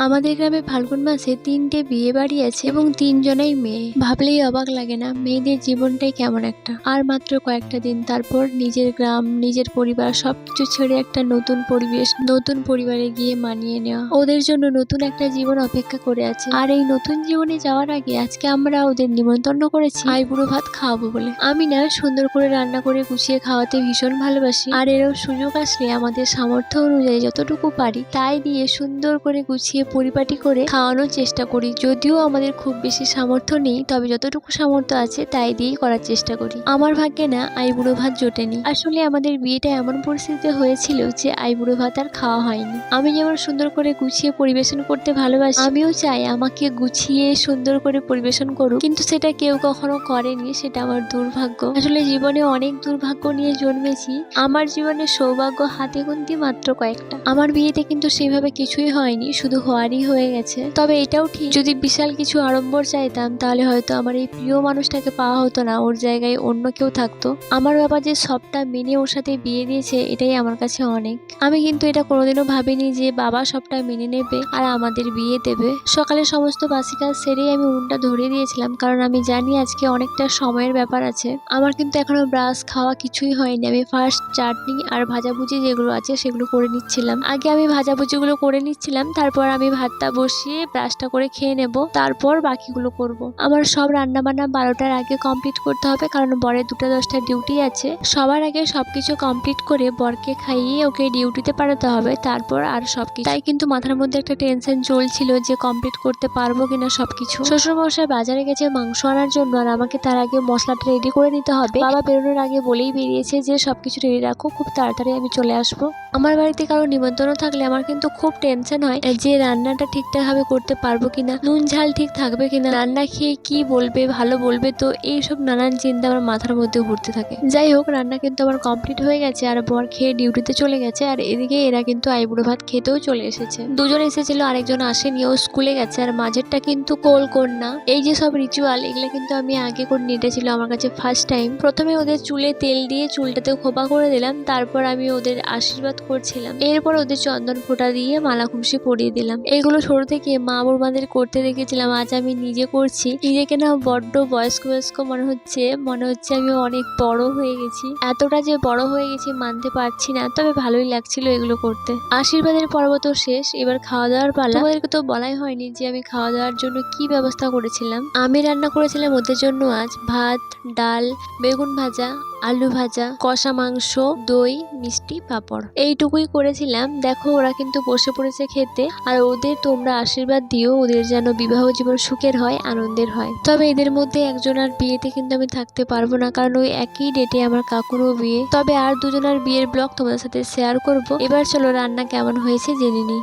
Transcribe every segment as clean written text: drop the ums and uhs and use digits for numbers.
আমাদের গ্রামে ফাল্গুন মাসে 3টে বিয়ে বাড়ি আছে এবং 3জনেই মেয়ে। ভাবলেই অবাক লাগে না মেয়েদের জীবনটাই কেমন একটা। আর মাত্র কয়েকটা দিন, তারপর নিজের গ্রাম, নিজের পরিবার সবকিছু ছেড়ে একটা নতুন পরিবেশ, নতুন পরিবারে গিয়ে মানিয়ে নেওয়া। ওদের জন্য নতুন একটা জীবন অপেক্ষা করে আছে। আর এই নতুন জীবনে যাওয়ার আগে আজকে আমরা ওদের নিমন্ত্রণ করেছি আইবুড়ো ভাত খাওয়াবো বলে। আমি না সুন্দর করে রান্না করে গুছিয়ে খাওয়াতে ভীষণ ভালোবাসি। আর এরকম সুযোগ আসলে আমাদের সামর্থ্য অনুযায়ী যতটুকু পারি তাই দিয়ে সুন্দর করে গুছিয়ে পরিপাটি করে খাওয়ানোর চেষ্টা করি। যদিও আমাদের খুব বেশি সামর্থ্য নেই, তবে যতটুকু সামর্থ্য আছে তাই দিয়েই করার চেষ্টা করি। আমার ভাগ্যে না আইবুড়ো ভাত জোটেনি। আসলে আমাদের বিয়েটা এমন পরিস্থিতিতে হয়েছিল যে আইবুড়ো ভাত আর খাওয়া হয়নি। আমি যেমন সুন্দর করে গুছিয়ে পরিবেশন করতে ভালোবাসি, আমিও চাই আমাকে গুছিয়ে সুন্দর করে পরিবেশন করুক, কিন্তু সেটা কেউ কখনো করেনি। সেটা আমার দুর্ভাগ্য। আসলে জীবনে অনেক দুর্ভাগ্য নিয়ে জন্মেছি। আমার জীবনে সৌভাগ্য হাতে গুনতি মাত্র কয়েকটা। আমার বিয়েতে কিন্তু সেভাবে কিছুই হয়নি, শুধু হওয়ারই হয়ে গেছে। তবে এটাও ঠিক, যদি বিশাল কিছু আড়ম্বর চাইতাম তাহলে হয়তো আমার এই প্রিয় মানুষটাকে পাওয়া হতো না, ওর জায়গায় অন্য কেউ থাকতো। আমার বাবা যে সবটা মেনে ওর সাথে বিয়ে দিয়েছে এটাই আমার কাছে অনেক। আমি কিন্তু এটা কোনোদিনও ভাবিনি যে বাবা সবটা মেনে নেবে আর আমাদের বিয়ে দেবে। সকালে সমস্ত বাসি কাজ সেরেই আমি উনুনটা ধরিয়ে দিয়েছিলাম, কারণ আমি জানি আজকে অনেকটা সময়ের ব্যাপার আছে। আমার কিন্তু এখনো ব্রাশ খাওয়া কিছুই হয়নি। আমি ফার্স্ট চাটনি আর ভাজাভুজি যেগুলো আছে সেগুলো করে নিচ্ছিলাম। আগে আমি ভাজাভুজিগুলো করে নিচ্ছিলাম, তারপর আমি ভাতটা বসিয়ে ব্রাশটা করে খেয়ে নেব, তারপর বাকিগুলো করব। আমার সব রান্না বান্না 12টার আগে কমপ্লিট করতে হবে, কারণ বরের 2টা 10টা ডিউটি আছে। সবার আগে সবকিছু কমপ্লিট করে বরকে খাইয়ে ওকে ডিউটিতে পাঠাতে হবে, তারপর আর সবকিছু। তাই কিন্তু মাথার মধ্যে একটা টেনশন চলছিল যে কমপ্লিট করতে পারবো কিনা সবকিছু। শ্বশুরমশাই বাজারে গেছে মাংস আনার জন্য, আর আমাকে তার আগে মশলাটা রেডি করে নিতে হবে। বাবা বেরোনোর আগে বলেই বেরিয়েছে যে সবকিছু রেডি রাখো, খুব তাড়াতাড়ি আমি চলে আসবো। আমার বাড়িতে কারো নিমন্ত্রণ থাকলে আমার কিন্তু খুব টেনশন হয় যে রান্নাটা ঠিকঠাক ভাবে করতে পারবো কিনা, নুন ঝাল ঠিক থাকবে কিনা, রান্না খেয়ে কি বলবে, ভালো বলবে তো, এইসব নানান চিন্তা আমার মাথার মধ্যে ঘুরতে থাকে। যাই হোক, রান্না কিন্তু আমার কমপ্লিট হয়ে গেছে আর বর খেয়ে ডিউটিতে চলে গেছে। আর এদিকে এরা কিন্তু আইবুড়ো ভাত খেতেও চলে এসেছে। দুজন এসেছিল, আরেকজন আসেনি, ও স্কুলে গেছে। আর মাঝেরটা কিন্তু কোল কন্যা। এই যে সব রিচুয়াল, এগুলো কিন্তু আমি আগে করে নিয়ে, এটা ছিল আমার কাছে ফার্স্ট টাইম। প্রথমে ওদের চুলে তেল দিয়ে চুলটাতেও খোপা করে দিলাম, তারপর আমি ওদের আশীর্বাদ করছিলাম। এরপর ওদের চন্দন ফোঁটা দিয়ে মালা খুশি পরিয়ে দিলাম। এইগুলো ছোট থেকে মা বৌমাদের করতে দেখেছিলাম, আজ আমি নিজে করছি। নিজেকে না বড্ড বয়স্ক বয়স্ক মনে হচ্ছে আমি অনেক বড় হয়ে গেছি। এতটা যে বড় হয়ে গেছি মানতে পারছি না, তবে ভালোই লাগছিল এগুলো করতে। আশীর্বাদের পর্ব তো শেষ, এবার খাওয়া দাওয়ার পালা। তোমাদেরকে তো বলাই হয়নি যে আমি খাওয়া দাওয়ার জন্য কি ব্যবস্থা করেছিলাম। আমি রান্না করেছিলাম ওদের জন্য আজ ভাত, ডাল, বেগুন ভাজা, আলু ভাজা, কষা মাংস, দই, মিষ্টি, পাঁপড়, এইটুকুই করেছিলাম। দেখো ওরা কিন্তু বসে পড়েছে খেতে। আর ওদের তোমরা আশীর্বাদ দিও, ওদের যেন বিবাহ জীবন সুখের হয়, আনন্দের হয়। তবে এদের মধ্যে একজনের বিয়েতে কিন্তু আমি থাকতে পারবো না, কারণ ওই একই ডেটে আমার কাকুরও বিয়ে। তবে আর দুজনের বিয়ের ব্লগ তোমাদের সাথে শেয়ার করব। এবার চলো রান্না কেমন হয়েছে জেনে নিই।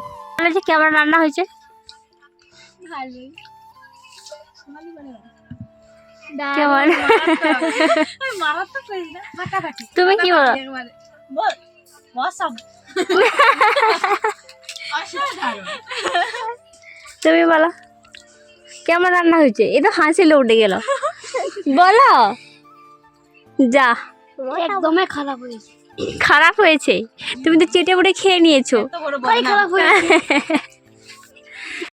কেমন রান্না হয়েছে? কেমন? তুমি কি বলো? তুমি বলো কেমন রান্না হয়েছে? এই তো হাসিলে উঠে গেল, বলো। যা, একদমই খারাপ হয়েছে। খারাপ হয়েছে? তুমি তো চেটে পুটে খেয়ে নিয়েছো। খারাপ হয়েছে।